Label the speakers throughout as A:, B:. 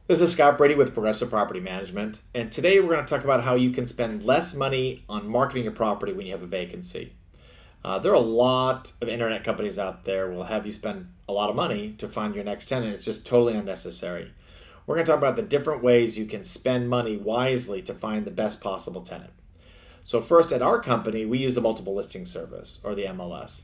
A: This is Scott Brady with Progressive Property Management, and today we're going to talk about how you can spend less money on marketing your property when you have a vacancy. There are a lot of internet companies out there will have you spend a lot of money to find your next tenant. It's just totally unnecessary. We're going to talk about the different ways you can spend money wisely to find the best possible tenant. So first, at our company, we use the multiple listing service, or the MLS.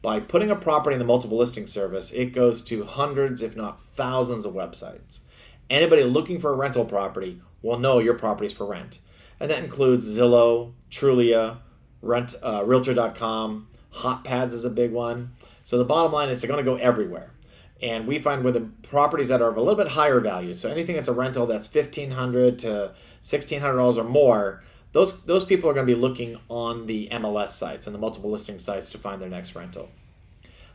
A: By putting a property in the multiple listing service, it goes to hundreds, if not thousands, of websites. Anybody looking for a rental property will know your property's for rent. And that includes Zillow, Trulia, Realtor.com, HotPads is a big one. So the bottom line is they're going to go everywhere. And we find with the properties that are of a little bit higher value, so anything that's a rental that's $1,500 to $1,600 or more, those people are going to be looking on the MLS sites and the multiple listing sites to find their next rental.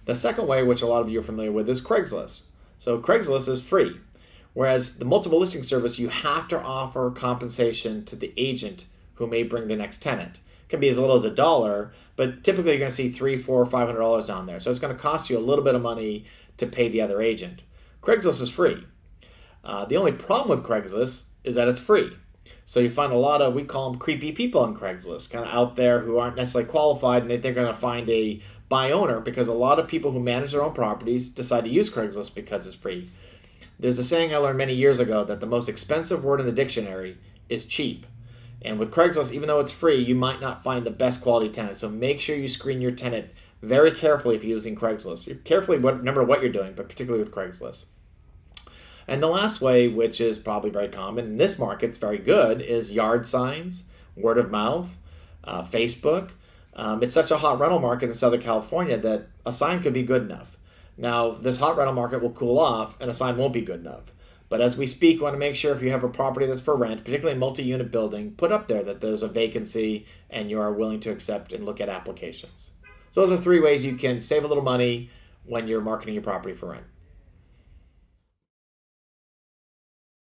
A: The second way, which a lot of you are familiar with, is Craigslist. So Craigslist is free. Whereas the multiple listing service, you have to offer compensation to the agent who may bring the next tenant. It can be as little as $1, but typically you're going to see $300, $400, $500 on there. So it's going to cost you a little bit of money to pay the other agent. Craigslist is free. The only problem with Craigslist is that it's free. So you find a lot of, we call them creepy people on Craigslist, kind of out there who aren't necessarily qualified and they think they're going to find a buy owner, because a lot of people who manage their own properties decide to use Craigslist because it's free. There's a saying I learned many years ago that the most expensive word in the dictionary is cheap. And with Craigslist, even though it's free, you might not find the best quality tenant. So make sure you screen your tenant very carefully if you're using Craigslist. You carefully remember what you're doing, but particularly with Craigslist. And the last way, which is probably very common in this market, it's very good, is yard signs, word of mouth, Facebook. It's such a hot rental market in Southern California that a sign could be good enough. Now, this hot rental market will cool off and a sign won't be good enough. But as we speak, we want to make sure if you have a property that's for rent, particularly a multi-unit building, put up there that there's a vacancy and you are willing to accept and look at applications. So those are 3 ways you can save a little money when you're marketing your property for rent.